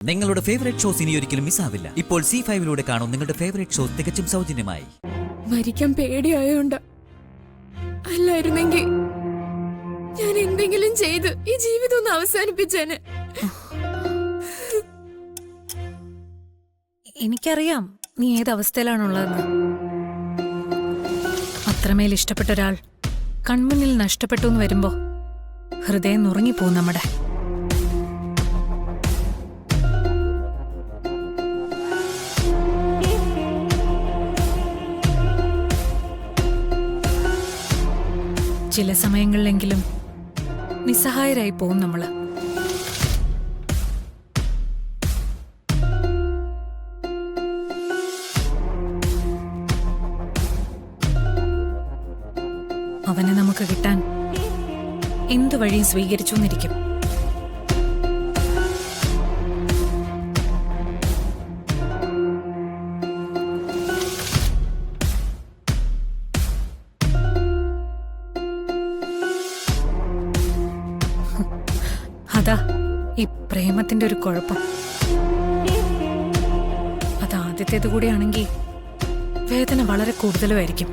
നിങ്ങളുടെ favourite shows ഇനി ഒരിക്കലും മിസ്സാവില്ല. ഇപ്പോൾ C5 കാണും നിങ്ങളുടെ ഫേവറേറ്റ് ഷോസ് തികച്ചും സൗജന്യമായി. മരിക്കാൻ പേടിയായോണ്ട, അല്ലായിരുന്നെങ്കിൽ ഞാൻ എന്തെങ്കിലും ചെയ്ത് ഈ ജീവിതം ഒന്ന് അവസാനിപ്പിച്ചേനെ. എനിക്കറിയാം നീ ഏത് അവസ്ഥയിലാണുള്ളതെന്ന്. അത്രമേൽ ഇഷ്ടപ്പെട്ട ഒരാൾ കൺമുന്നിൽ നഷ്ടപ്പെട്ടു എന്ന് വരുമ്പോ ഹൃദയം നുറങ്ങിപ്പോവും നമ്മുടെ. ചില സമയങ്ങളിലെങ്കിലും നിസ്സഹായരായി പോവും നമ്മള്. അവനെ നമുക്ക് കിട്ടാൻ എന്തു വഴിയും സ്വീകരിച്ചു എന്നിരിക്കും. അതാ ഈ പ്രേമത്തിന്റെ ഒരു കുഴപ്പം. അത് ആദ്യത്തേത് കൂടിയാണെങ്കിൽ വേദന വളരെ കൂടുതലുമായിരിക്കും.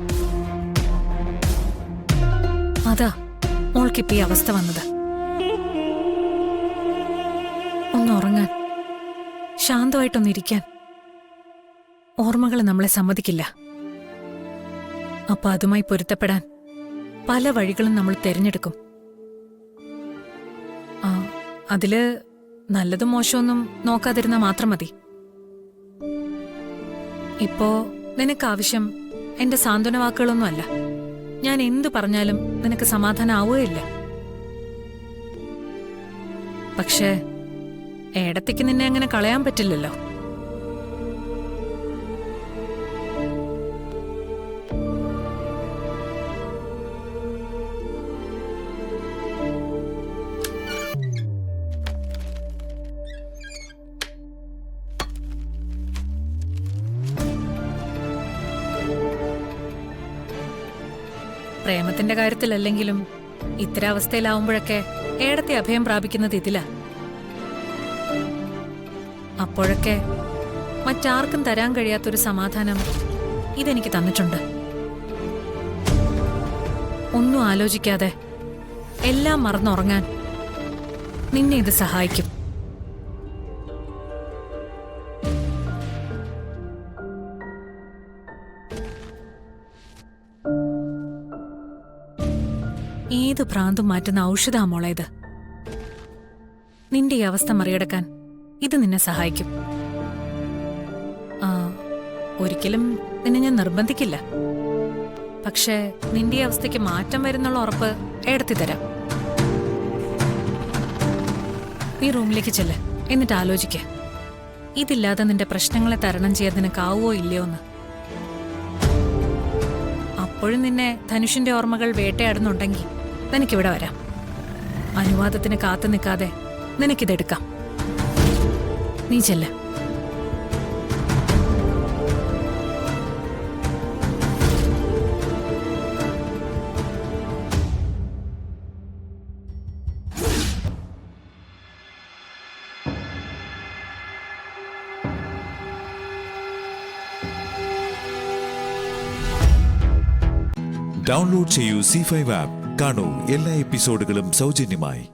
അതാ മോൾക്കിപ്പോ ഈ അവസ്ഥ വന്നത്. ഒന്നുറങ്ങാൻ, ശാന്തമായിട്ടൊന്നിരിക്കാൻ ഓർമ്മകൾ നമ്മളെ സമ്മതിക്കില്ല. അപ്പൊ അതുമായി പൊരുത്തപ്പെടാൻ പല വഴികളും നമ്മൾ തിരഞ്ഞെടുക്കും. അതില് നല്ലതും മോശമൊന്നും നോക്കാതിരുന്ന മാത്രം മതി. ഇപ്പോ നിനക്ക് ആവശ്യം എന്റെ സാന്ത്വന വാക്കുകളൊന്നുമല്ല. ഞാൻ എന്തു പറഞ്ഞാലും നിനക്ക് സമാധാനം ആവുകയില്ല. പക്ഷേ ഏടത്തേക്ക് നിന്നെ അങ്ങനെ കളയാൻ പറ്റില്ലല്ലോ. പ്രേമത്തിന്റെ കാര്യത്തിലല്ലെങ്കിലും ഇത്തരം അവസ്ഥയിലാവുമ്പോഴൊക്കെ ഏടത്തെ അഭയം പ്രാപിക്കുന്നത് ഇതിലാ. അപ്പോഴൊക്കെ മറ്റാർക്കും തരാൻ കഴിയാത്തൊരു സമാധാനം ഇതെനിക്ക് തന്നിട്ടുണ്ട്. ഒന്നും ആലോചിക്കാതെ എല്ലാം മറന്നുറങ്ങാൻ നിന്നെ ഇത് സഹായിക്കും. ഏത് ഭ്രാന്തും മാറ്റുന്ന ഔഷധാ മോളെ ഇത്. നിന്റെ ഈ അവസ്ഥ മറികടക്കാൻ ഇത് നിന്നെ സഹായിക്കും. ഒരിക്കലും നിന്നെ ഞാൻ നിർബന്ധിക്കില്ല. പക്ഷേ നിന്റെ ഈ അവസ്ഥയ്ക്ക് മാറ്റം വരുന്നുള്ള ഉറപ്പ് എടുത്തി തരാം. നീ റൂമിലേക്ക് ചെല്ല്, എന്നിട്ട് ആലോചിക്ക. ഇതില്ലാതെ നിന്റെ പ്രശ്നങ്ങളെ തരണം ചെയ്യാൻ നിനക്കാവോ ഇല്ലയോ എന്ന്. അപ്പോഴും നിന്നെ ധനുഷിന്റെ ഓർമ്മകൾ വേട്ടയാടുന്നുണ്ടെങ്കിൽ നിനക്കിവിടെ വരാം. അനുവാദത്തിന് കാത്തു നിൽക്കാതെ നിനക്കിതെടുക്കാം. നീ ചെല്ല്. ഡൗൺലോഡ് ചെയ്യൂ C5 ആപ്പ്. കാണൂ എല്ലാ എപ്പിസോഡുകളും സൗജന്യമായി.